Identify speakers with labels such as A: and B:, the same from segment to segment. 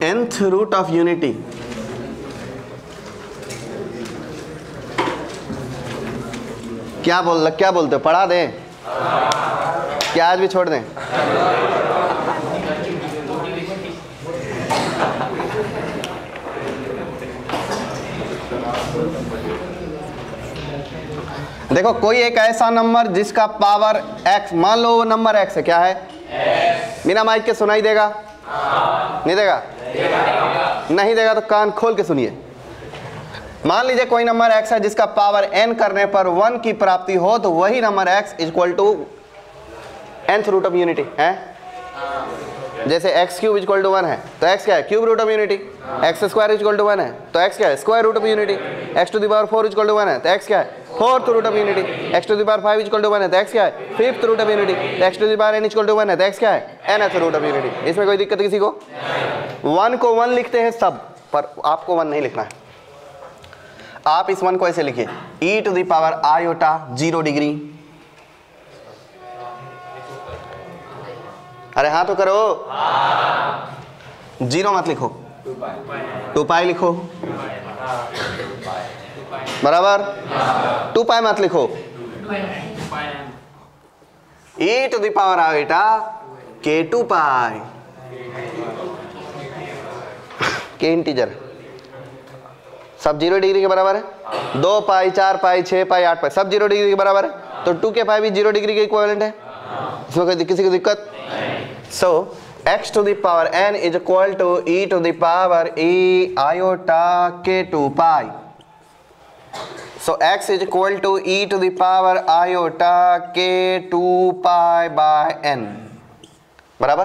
A: nth root of unity क्या बोलते हो? पढ़ा दें क्या आज भी छोड़ दें? देखो कोई एक ऐसा नंबर जिसका पावर x, मान लो वो नंबर x है, क्या है? बिना माइक के सुनाई देगा? नहीं देगा? नहीं देगा तो कान खोल के सुनिए। मान लीजिए कोई नंबर x है जिसका पावर n करने पर 1 की प्राप्ति हो, तो वही number x equal to nth root of unity है। जैसे x क्यूब इक्वल टू 1 है तो x क्या है? Cube root of unity. x square equal to 1 है तो x क्या है? Square root of unity. x to the power 4 equal to 1 है तो x क्या है? Fourth root of unity. x to the power 5 equal to 1 है तो x क्या है? Fifth root of unity. x to the power n equal to 1 है तो x क्या है? nth root of unity. इसमें कोई दिक्कत किसी को? 1 को 1 लिखते हैं सब, पर आपको 1 नहीं लिखना है। आप इस 1 को ऐसे लिखिए, e to the power iota 0 degree. अरे हाँ तो करो। 0 मत लिखो, 2 पाई लिखो, बराबर। 2 पाई मत लिखो, e to the power iota k 2 pi के इंटीजर सब 0 डिग्री के बराबर है। 2 पाई 4 पाई 6 पाई 8 पाई सब 0 डिग्री के बराबर है, तो 2 के पाई भी 0 डिग्री के इक्विवेलेंट है। इसमें कोई किसी को दिक्कत? So x to the power n is equal to e to the power e iota k 2 pi. So x is equal to e to the power iota k 2 pi by n, बराबर।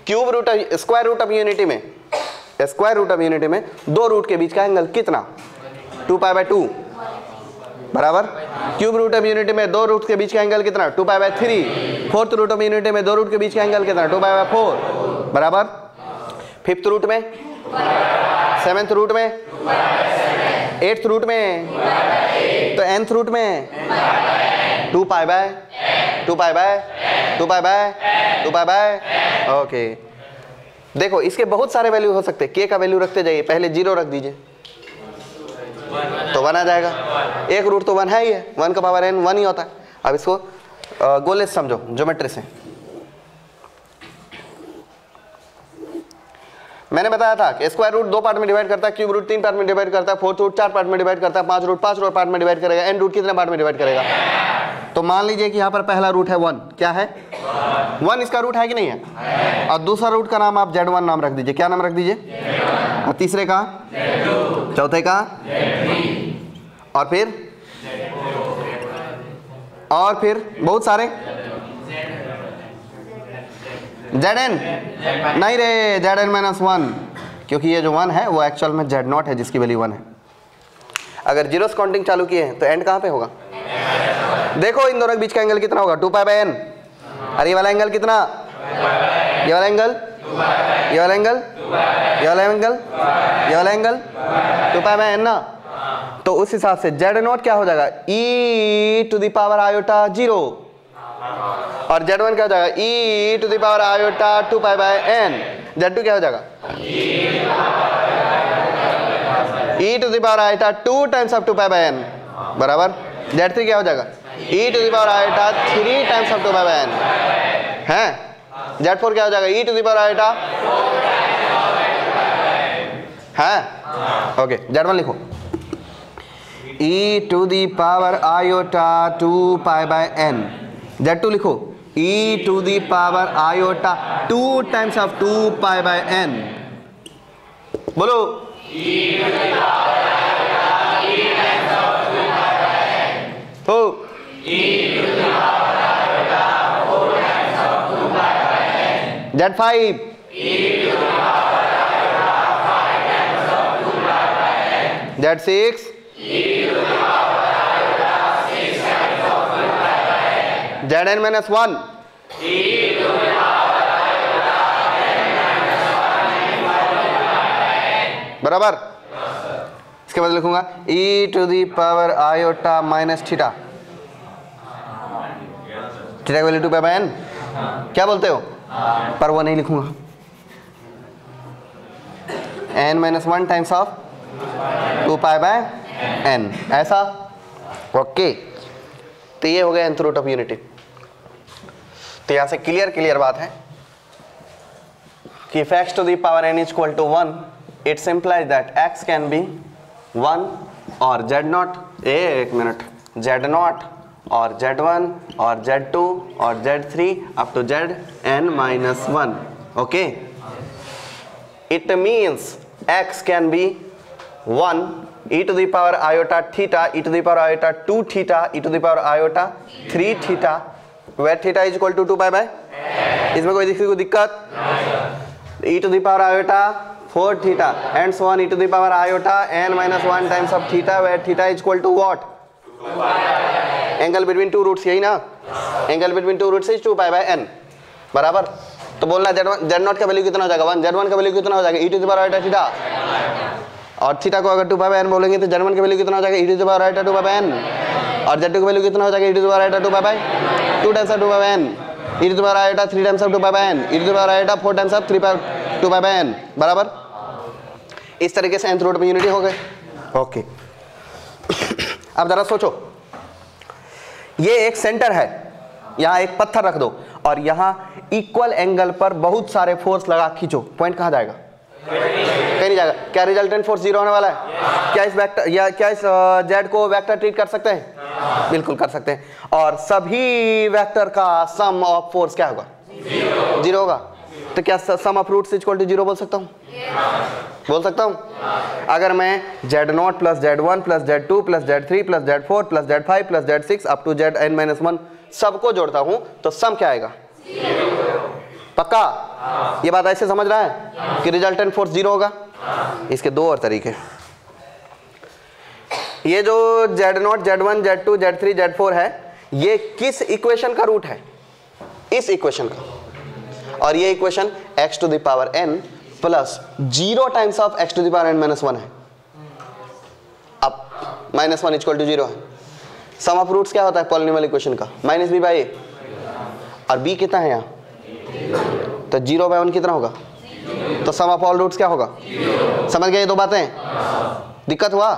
A: Cube root square root of unity में, square root of unity में 2 root के बीच का angle कितना? 2 pi by 2, बराबर। Cube root of unity में 2 root के बीच का एंगल कितना? 2 pi by 3। Fourth root of unity में 2 रूट के बीच का एंगल कितना? 2 पाई बाय 4, बराबर। फिफ्थ रूट में, सेवेंथ रूट में, एट्थ रूट में, तो nth रूट में 2 pi by 2 pi by 2 pi by 2 pi bye. Okay, देखो इसके बहुत सारे वैल्यू हो सकते हैं। k का वैल्यू रखते जाइए, पहले 0 रख दीजिए तो 1 आ जाएगा। एक रूट तो 1 है ही है, 1 का पावर n 1 ही होता है। अब इसको गोले से समझो, ज्योमेट्री से। मैंने बताया था कि स्क्वायर रूट 2 पार्ट में डिवाइड करता है, क्यूब रूट 3 पार्ट में डिवाइड करता है, फोर्थ रूट 4 पार्ट में डिवाइड करता है, 5 रूट 5 पार्ट में डिवाइड करेगा, n रूट कितने पार्ट में डिवाइड करेगा? तो मान लीजिए कि यहाँ पर पहला रूट है 1, क्या है? 1 इसका रूट है कि नहीं है? और दूसरा रूट का नाम आप Z1 नाम रख दीजिए। क्या नाम रख दीजिए? और तीसरे का, चौथे का, और फिर बहुत सारे Zn नहीं रे, Zn-1, क्योंकि ये जो 1 है वो एक्चुअल में Z0 है जिसकी वैल्यू 1 है। अगर जीरोस काउंटिंग चालू किए हैं तो एंड कहाँ पे होगा? देखो इन दोनों के बीच का एंगल कितना होगा? 2 पाई बाय n। और ये वाला एंगल कितना? ये वाला एंगल, ये वाला एंगल, ये वाला एंगल, ये वाला एंगल 2 पाई बाय n ना। तो उस हिसाब से Z0 क्या हो जाएगा? e to the power iota 0, और Z1 क्या हो जाएगा? e to the power iota 2 pi by n। Z2 क्या हो जाएगा? e to the power iota 2 times of 2 pi by n, बराबर। Z3 क्या हो जाएगा? e to the power iota 3 times of 2 pi by n है। Z4 क्या हो जाएगा? e to the power iota है। ओके, Z1 लिखो, e to the power iota 2 pi by n। Z2 लिखो, e to the power iota 2 times of 2 pi by n। बोलो, e to the power iota 3 times of 2 pi by n। तो e to the power iota 4 times of 2 pi by n। Z5, e to the power iota 5 times of 2 pi by n। Z6, e to the power iota 6 times of 2 pi by n। Zn-1, e to the power iota n-1 बराबर। इसके बाद लिखूंगा e to the power iota minus theta, theta की value 2 pi by n। क्या बोलते हो? पर वो नहीं लिखूंगा, n minus 1 times of 2 pi by n, ऐसा। ओके, तो ये हो गया nth रूट ऑफ यूनिटी। तो यहां से क्लियर बात है कि if x to the power n is equal to 1, it implies that x can be 1 और z0, एक मिनट, z0 और z1 और z2 और z3 up to zn minus 1। Okay, it means x can be 1 e to the power iota theta, e to the power iota 2 theta, e to the power iota 3 theta, where theta is equal to 2 pi by, इसमें कोई दिक्कत, e to the power iota 4 theta and so on, e to the power iota n minus 1 times of theta, where theta is equal to what? Angle between two roots, यही ना, angle between two roots is 2 pi by n, बराबर। तो बोलना z0 का value कितना हो जाएगा 1, z1 का वैल्यू कितना हो जाएगा e to the power iota theta, और थीटा को अगर 2 पाई बाय n बोलेंगे तो z1 का वैल्यू कितना हो जाएगा e to the power iota 2 pi by n, और z2 का वैल्यू कितना हो जाएगा e to the power iota 2 pi by 2 times of 2 pi by n, e to the power iota 3 times of 2 pi by n, e to the power iota 4 times of 2 pi by n, बराबर। इस तरीके से nth root में unity हो गए। Okay, अब जरा सोचो, ये एक सेंटर है, यहाँ एक पत्थर रख दो और यहाँ इक्वल एंगल पर बहुत सारे फोर्स लगा खींचो, पॉइंट कहाँ जाएगा? कहीं नहीं जाएगा। क्या रिजल्टेंट फोर्स 0 होने वाला है? क्या इस वेक्टर या क्या इस z को वेक्टर ट्रीट कर सकते हैं? बिल्कुल कर सकते हैं। और सभी वेक्टर का सम ऑफ फोर्स क्या होगा? 0 होगा। तो क्या सम ऑफ रूट्स इक्वल टू 0 बोल सकता हूँ? बोल सकता हूँ। अगर मैं z0 plus z1 plus z2 plus z3 plus z4 plus z5 plus z6 up to zn-1 सबको जोड़ता हूं तो सम क्या आएगा? पक्का? ये बात ऐसे समझ रहा है कि रिजल्टेंट फोर्स 0 होगा? इसके दो और तरीके। ये जो z0 z1 z2 z3 z4 है, ये किस इक्वेशन का रूट है? इस इक्वेशन का। और ये equation x to the power n plus 0 times of x to the power n-1 है। अब -1 इक्वल टू 0 है। सम ऑफ रूट्स क्या होता है पॉलिनोमियल इक्वेशन का? -b/a। और b कितना है यहाँ? तो 0/1 कितना होगा? तो सम ऑफ ऑल रूट्स क्या होगा? समझ गए ये दो बातें? दिक्कत हुआ?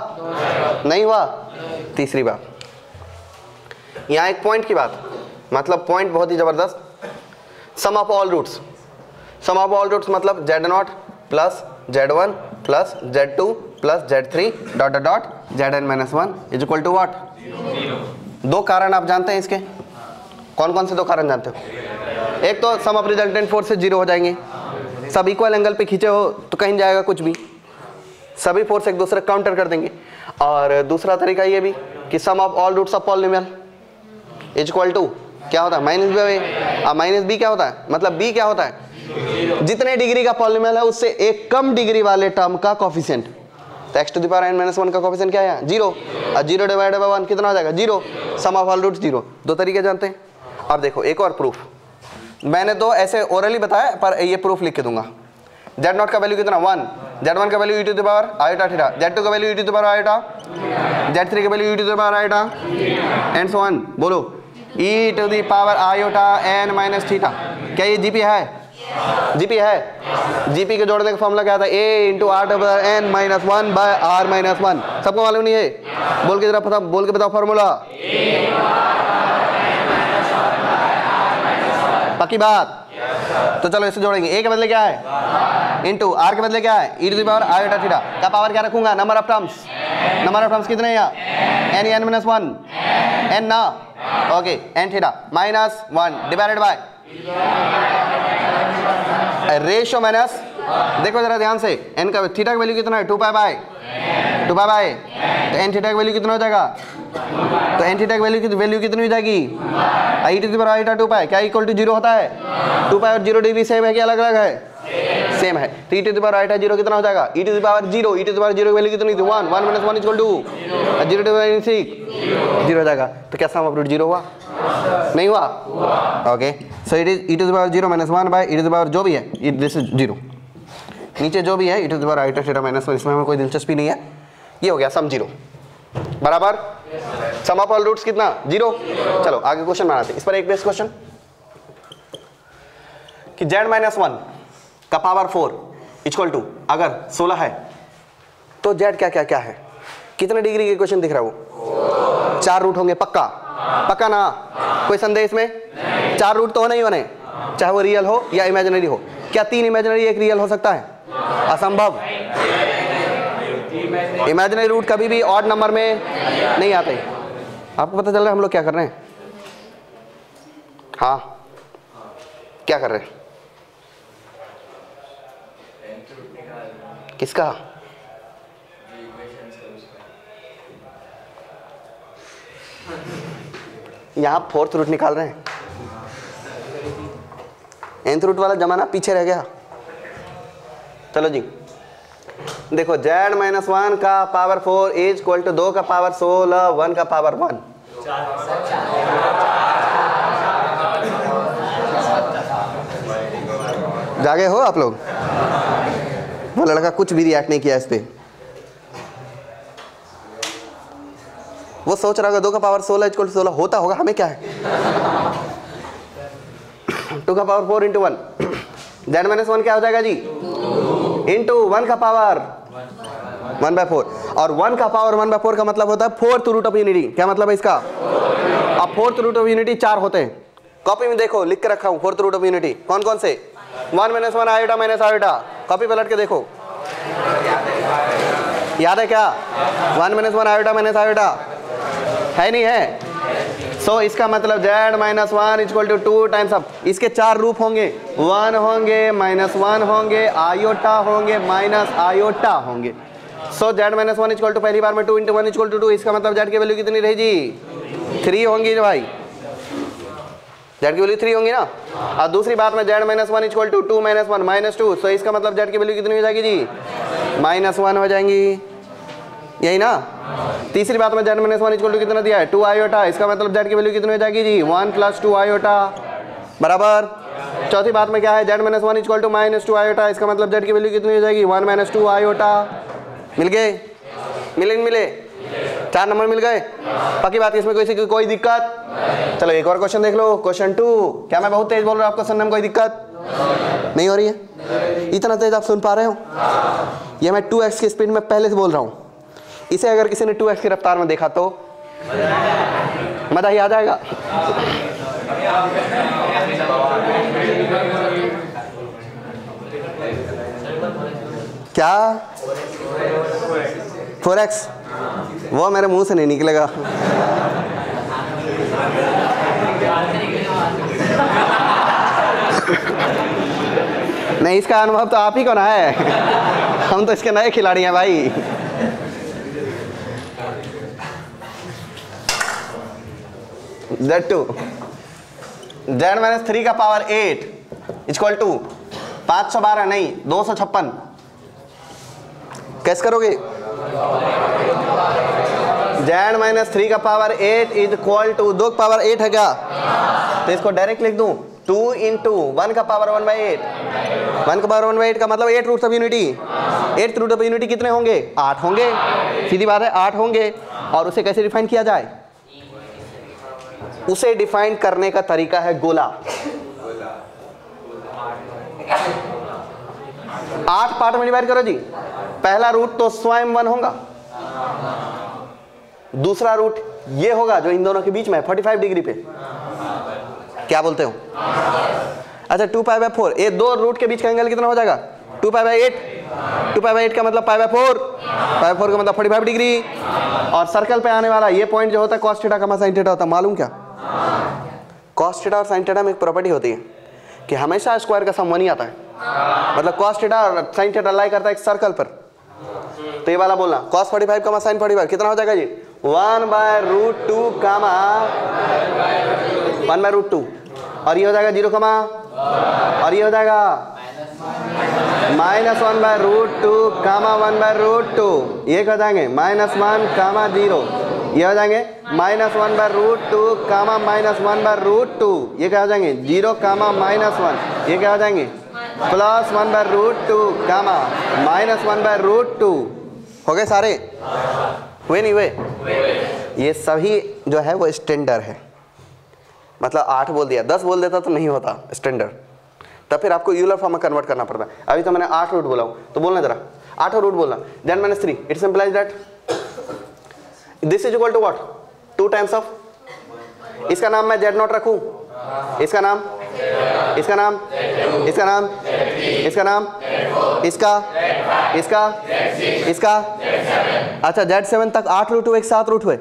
A: नहीं हुआ? तीसरी बात, यहाँ एक पॉइंट की बात, मतलब पॉइंट बहुत ही जबरदस्त। Sum of all roots, sum of all roots मतलब z0 plus z1 plus z2 plus z3 dot dot dot zn-1 is equal to what? दो कारण आप जानते हैं इसके? कौन कौन से दो कारण जानते हो? एक तो सम ऑफ रिजल्टेंट फोर्स से 0 हो जाएंगे, सब इक्वल एंगल पे खींचे हो तो कहीं जाएगा कुछ भी, सभी फोर्स एक दूसरे काउंटर कर देंगे। और दूसरा तरीका ये भी कि sum of all roots of polynomial is equal to क्या होता है? -b/a। -b क्या होता है? मतलब b क्या होता है? जितने डिग्री का पॉलिनोमियल है उससे एक कम डिग्री वाले टर्म का कोफिशिएंट। तो x to the power n-1 का कोफिशिएंट क्या है? 0। और 0 डिवाइडेड बाय 1 कितना हो जाएगा? 0। सम ऑफ ऑल रूट्स 0। दो तरीके जानते हैं। अब देखो एक और प्रूफ, मैंने तो ऐसे ओरली बताया पर ये प्रूफ लिख के दूंगा। z0 का वैल्यू कितना? 1। z1 का value e to the power iota theta, z2 का value e to the power iota, z3 का value e to the power iota and so on. बोलो e to the power iota n - theta. क्या ये GP है? GP है। GP के जोड़ने का फॉर्मूला क्या था? a × r/n-1 by r-1। सबको मालूम नहीं है? बोल के जरा पता, बोल के बताओ फॉर्मूला। पक्की बात? तो चलो इसे जोड़ेंगे। a के बदले क्या है? इंटू r के बदले क्या है? e to the power iota theta का पावर क्या रखूंगा? Number of terms. Number of terms कितने हैं यहाँ? n-1 n ना, okay, n theta -1 divided by ratio minus, देखो जरा ध्यान से, n का थीटा का वैल्यू कितना है? 2 पाई बाय तो n थीटा का वैल्यू कितना हो जाएगा? तो n थीटा की वैल्यू कितनी हो जाएगी? e to the power iota 2 pi क्या इक्वल टू 0 होता है? 2 पाई और 0 डिग्री सेम है कि अलग अलग है? सेम है। तो e to the power iota 0 कितना हो जाएगा? e to the power 0, e to the power 0 की वैल्यू कितनी थी? 1 1 इक्वल टू 0 डिवाइडेड 6 0 हो जाएगा। तो क्या सम ऑफ रूट 0 हुआ? नहीं हुआ? Okay, so it is e to the power 0 -1 by e to the power जो भी है, दिस इज 0। नीचे जो भी है e to the power iota theta -1, इसमें हमें कोई दिलचस्पी नहीं है। ये हो गया सम 0, बराबर। सम ऑफ ऑल रूट्स कितना? 0। चलो आगे क्वेश्चन बनाते हैं। इस पर एक बेस्ट क्वेश्चन कि z-1 का पावर 4 इक्वल टू अगर 16 है तो जेड क्या क्या क्या है, कितने डिग्री के इक्वेशन दिख रहा है वो? 4 रूट होंगे पक्का, पक्का ना, कोई संदेह इसमें? 4 रूट तो होने ही होने, चाहे वो रियल हो या इमेजिनरी हो। क्या 3 इमेजिनरी 1 रियल हो सकता है? असंभव। इमेजिनरी रूट कभी भी ऑड नंबर में नहीं आते। आपको पता चल रहा है हम लोग क्या कर रहे हैं? हाँ, क्या कर रहे हैं? किसका? यहाँ 4th रूट निकाल रहे हैं। nth रूट वाला जमाना पीछे रह गया। चलो जी, देखो z-1 का पावर 4 इज इक्वल टू 2 का पावर 16, 1 का पावर 1। जागे हो आप लोग? वो लड़का कुछ भी रिएक्ट नहीं किया इस पे। वो सोच रहा होगा 2 का पावर 16 इक्वल टू 16 होता होगा, हमें क्या है। 2 का पावर 4 इंटू 1, z-1 क्या हो जाएगा जी? इंटू 1 का पावर 1/4, और 1 का पावर 1/4 का मतलब होता है 4th रूट ऑफ यूनिटी। क्या मतलब है इसका? अब 4th रूट ऑफ यूनिटी 4 होते हैं। कॉपी में देखो, लिख के रखा हूँ 4th रूट ऑफ यूनिटी कौन कौन से? 1 - 1 आयोटा माइनस आयोटा। कॉपी पलट के देखो, याद है क्या? 1 - 1 आयोटा माइनस आयोटा है नहीं है? सो इसका मतलब z-1 equal to 2 times up. इसके 4 रूप होंगे, 1 होंगे, -1 होंगे, आयोटा होंगे, माइनस आयोटा होंगे। सो z-1 इक्वल टू पहली बार में 2 × 1 इक्वल टू 2। इसका मतलब z की वैल्यू कितनी रही जी? 3 होंगी भाई, z की वैल्यू 3 होंगी ना। और दूसरी बात में z-1 इक्वल टू 2 - 1 -2। सो इसका मतलब z की वैल्यू कितनी हो जाएगी जी? -1 हो जाएंगी, यही ना। तीसरी बात में z-1 इक्वल टू कितना दिया है? 2 आयोटा। इसका मतलब z की वैल्यू कितनी हो जाएगी जी? 1 + 2 आयोटा बराबर। चौथी बात में क्या है? z-1 equal to -2 iota. इसका मतलब z की वैल्यू कितनी हो जाएगी? 1 - 2 आयोटा। मिल गए? मिले नहीं मिले? 4 नंबर मिल गए? पक्की बात है, इसमें कोई दिक्कत? चलो एक और क्वेश्चन देख लो, क्वेश्चन 2। क्या मैं बहुत तेज बोल रहा हूँ आपको सुनने में कोई दिक्कत नहीं हो रही है? इतना तेज आप सुन पा रहे हो? ये मैं 2x की स्पीड में पहले से बोल रहा हूँ। इसे अगर किसी ने 2x की रफ्तार में देखा तो मजा ही आ जाएगा। क्या 4x? वो मेरे मुंह से नहीं निकलेगा। नहीं, इसका अनुभव तो आप ही को ना है, हम तो इसके नए खिलाड़ी हैं भाई। Z2 z-3 का पावर 8 इक्वल टू 512 नहीं 256। कैसे करोगे? z-3 का पावर 8 इज इक्वल टू 2 का पावर 8 है क्या? तो इसको डायरेक्ट लिख दूं 2 × 1 का पावर 1/8। 1 का पावर 1/8 का मतलब 8 roots of unity. 8th root of unity कितने होंगे? 8 होंगे, सीधी बात है 8 होंगे। और उसे कैसे डिफाइन किया जाए? उसे डिफाइन करने का तरीका है गोला। 8 पार्ट में डिवाइड करो जी। पहला रूट तो स्वयं 1 होगा, दूसरा रूट ये होगा जो इन दोनों के बीच में 45 डिग्री पे। क्या बोलते हो? अच्छा 2π/4, ये दो रूट के बीच का एंगल कितना हो जाएगा? 2π/8। 2π/8 का मतलब π/4, π/4 का मतलब 45 डिग्री। और सर्कल पे आने वाला ये पॉइंट जो होता है cos थीटा का sin थीटा होता है। मालूम क्या? cos थीटा और sin थीटा में एक प्रॉपर्टी होती है कि हमेशा स्क्वायर का सम 1 ही आता है। मतलब cos थीटा और sin थीटा लाई करता है एक सर्कल पर। तो ये वाला बोलना cos 45 का sin 45 कितना हो जाएगा जी? 1/√2 कामा 1/√2। और ये हो जाएगा 0 कामा, और ये हो जाएगा -1/√2 कामा 1/√2। ये हो जाएंगे -1 कामा 0। ये हो जाएंगे -1/√2 कामा -1/√2। ये क्या हो जाएंगे? 0 कामा -1। ये क्या हो जाएंगे? +1/√2 कामा -1/√2। हो गए सारे? हुए नहीं हुए? ये सभी जो है वो स्टैंडर्ड है। मतलब 8 बोल दिया, 10 बोल देता तो नहीं होता स्टैंडर्ड। तब फिर आपको यूलर फॉर्म में कन्वर्ट करना पड़ता है। अभी तो मैंने 8 रूट बोला हूँ, तो बोलना जरा 8 रूट बोलना। Then minus 3, it's implies that this is equal to what, 2 times of, इसका नाम मैं Z0 रखूं, इसका नाम, इसका नाम, इसका नाम, इसका नाम, इसका, इसका, इसका। अच्छा Z7 तक 8 रूट हुए, 7 रूट हुए,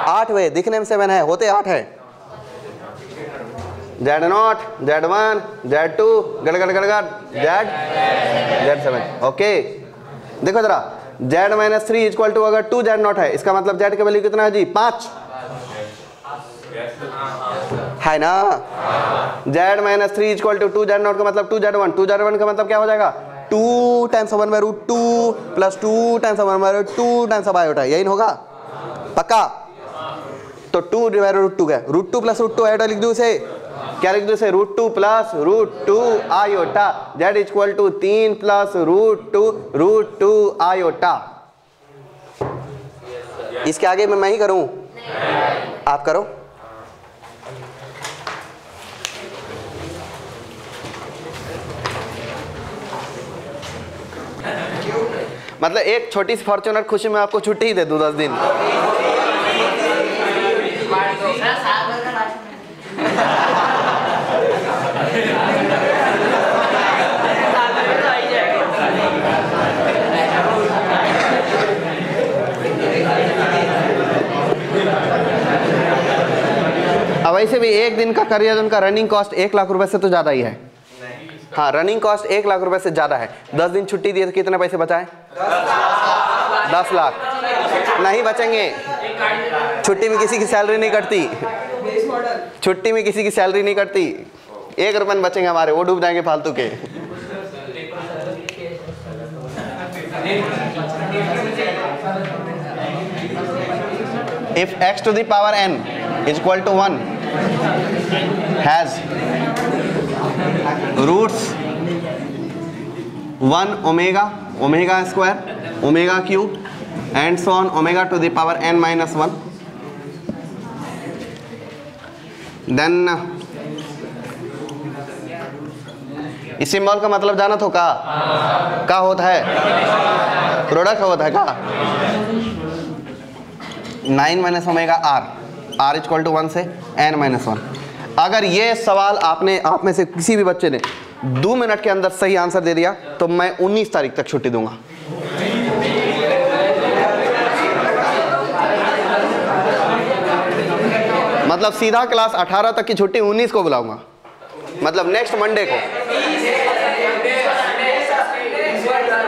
A: 8 हुए, दिखने में 7 है, होते 8 है। Z0, Z1, Z2, गड़गड़ गड़गड़, Z7, okay. देखो जरा Z माइनस 3 इक्वल टू, अगर 2 Z0 है, इसका मतलब Z का वैल्यू कितना है जी, 5 है ना। Z minus 3 equal to 2 Z0 का मतलब 2 Z1, 2 Z1 का मतलब क्या हो जाएगा, 2 times 1/√2 plus 2 times 1/2 times of iota, यही होगा पक्का। तो 2/√2 का √2 प्लस √2 आयोटा लिख दूं इसे, क्या लिख दूं इसे, √2 plus √2 iota. Z equal to 3 plus √2 iota. इसके आगे मैं ही करूं, आप करो। मतलब एक छोटी सी फॉर्च्यूनर खुशी में आपको छुट्टी ही दे दूं 10 दिन। अब वैसे भी एक दिन का करियर उनका रनिंग कॉस्ट 1 लाख रुपए से तो ज्यादा ही है। हाँ, रनिंग कॉस्ट 1 लाख रुपए से ज्यादा है। 10 दिन छुट्टी दिए तो कितने पैसे बचाए, 10 लाख नहीं बचेंगे। छुट्टी में किसी की सैलरी नहीं कटती, छुट्टी में किसी की सैलरी नहीं कटती, 1 रुपए बचेंगे हमारे, वो डूब जाएंगे फालतू के। If x to the power n is equal to 1 has roots 1 omega, omega square, omega cube and so on omega to the power n minus 1, then इस सिंबल का मतलब जाना तो का होता है, प्रोडक्ट होता है का 9 minus omega r equal to 1 से n माइनस 1। अगर ये सवाल आपने, आप में से किसी भी बच्चे ने 2 मिनट के अंदर सही आंसर दे दिया तो मैं 19 तारीख तक छुट्टी दूंगा। मतलब सीधा क्लास 18 तक की छुट्टी 19 को बुलाऊंगा, मतलब नेक्स्ट मंडे को।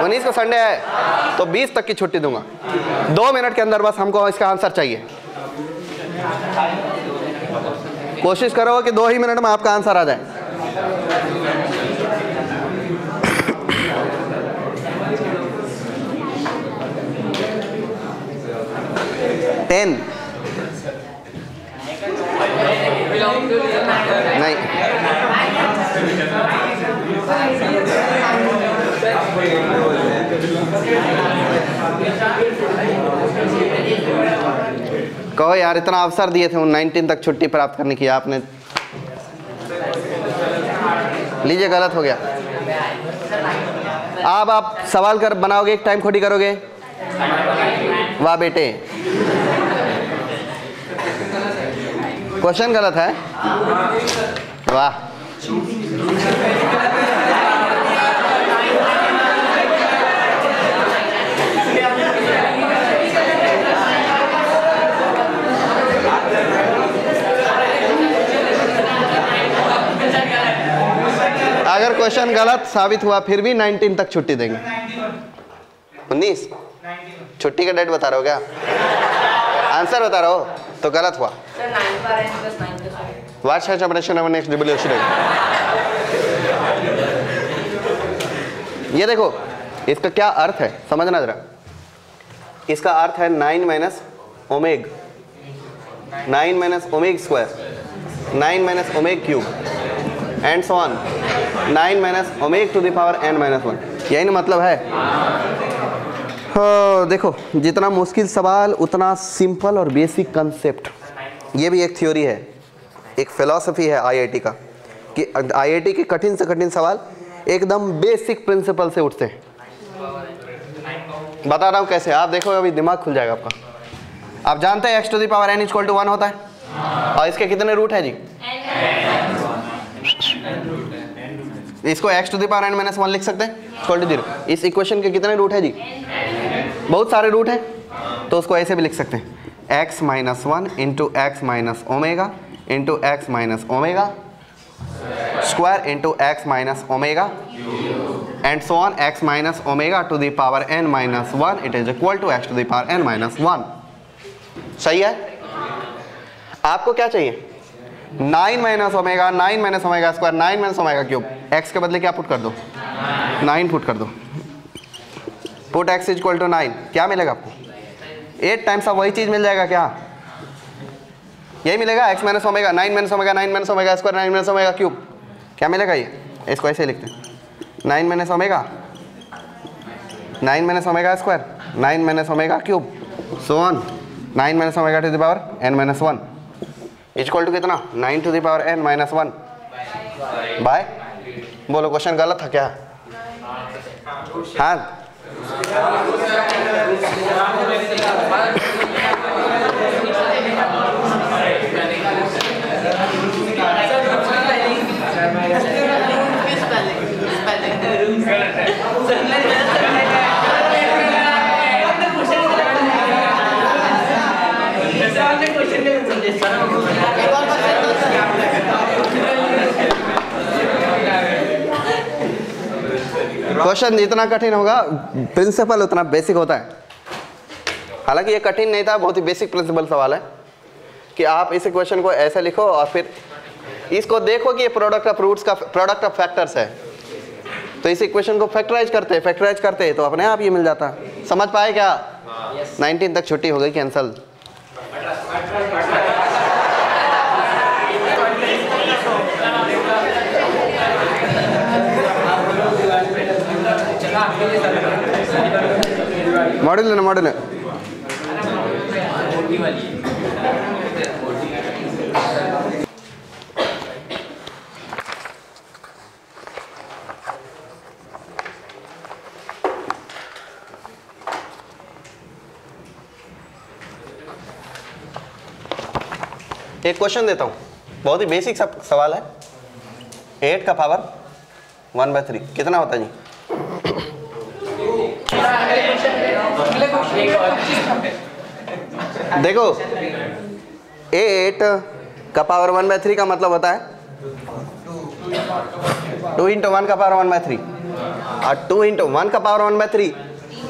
A: 19 को संडे है तो 20 तक की छुट्टी दूंगा। 2 मिनट के अंदर बस हमको इसका आंसर चाहिए। कोशिश करो कि 2 ही मिनट में आपका आंसर आ जाए। टेन नहीं, कहो यार, इतना अवसर दिए थे उन 19 तक छुट्टी प्राप्त करने की, आपने लीजिए गलत हो गया। अब आप सवाल कर बनाओगे, एक टाइम खोटी करोगे। वाह बेटे, क्वेश्चन गलत है, वाह। अगर क्वेश्चन गलत साबित हुआ फिर भी 19 तक छुट्टी देंगे। 19 छुट्टी का डेट बता रहे हो क्या, आंसर बता रहे हो तो गलत हुआ। ये देखो इसका क्या अर्थ है, समझना जरा। इसका अर्थ है 9 minus omega, 9 minus omega square, 9 minus omega cube and so on, 9 minus omega to the power n minus 1। यही ना मतलब है। देखो जितना मुश्किल सवाल उतना सिंपल और बेसिक कंसेप्ट। ये भी एक थ्योरी है, एक फिलॉसफी है IIT का कि IIT के कठिन से कठिन सवाल एकदम बेसिक प्रिंसिपल से उठते हैं। बता रहा हूँ कैसे, आप देखो अभी दिमाग खुल जाएगा आपका। आप जानते हैं x to the power n equal to 1 होता है, और इसके कितने रूट है जी? इसको x to the power n minus 1 लिख सकते हैं इक्वल टू 0। इस इक्वेशन के कितने रूट है जी? बहुत सारे रूट हैं, तो उसको ऐसे भी लिख सकते हैं x minus 1 into x minus omega into x minus omega square into x minus omega and so on x minus omega to the power n minus 1 it is equal to x to the power n minus 1। सही है? आपको क्या चाहिए? 9 minus omega, 9 minus omega square, 9 minus omega cube. x के बदले क्या put कर दो? 9 पुट कर दो। Put x is equal to 9, क्या मिलेगा आपको? 8 टाइम्स। अब वही चीज मिल जाएगा क्या? यही मिलेगा x minus omega, 9 minus omega, 9 minus omega square, 9 minus omega cube. क्या मिलेगा ये? इसको ऐसे लिखते हैं 9 minus omega, 9 minus omega square, 9 minus omega cube, so on 9 minus omega to the power n minus 1 equal to कितना? 9 to the power n minus 1 by. बोलो question गलत था क्या? हाँ क्वेश्चन जितना कठिन होगा प्रिंसिपल उतना बेसिक होता है। हालांकि ये कठिन नहीं था, बहुत ही बेसिक प्रिंसिपल सवाल है कि आप इस इक्वेशन को ऐसे लिखो और फिर इसको देखो कि ये प्रोडक्ट ऑफ रूट्स का प्रोडक्ट ऑफ फैक्टर्स है, तो इस इक्वेशन को फैक्टराइज करते तो अपने आप ये मिल जाता। समझ पाए क्या? 19 तक छुट्टी हो गई, कैंसल। मॉडल है ना, मॉडल है। एक क्वेश्चन देता हूं, बहुत ही बेसिक सवाल है। 8 का पावर 1/3 कितना होता है जी? देखो 8 का पावर 1/3 का मतलब होता है 2 इंटू 1 का पावर 1/3, और 2 इंटू 1 का पावर 1/3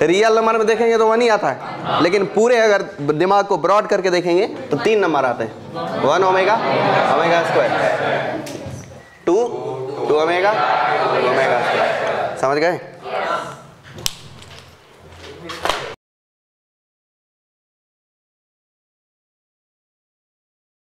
A: रियल नंबर में देखेंगे तो 1 ही आता है, लेकिन पूरे अगर दिमाग को ब्रॉड करके देखेंगे तो 3 नंबर आते हैं। 1 omega, omega square, 2 omega, omega square. समझ गए?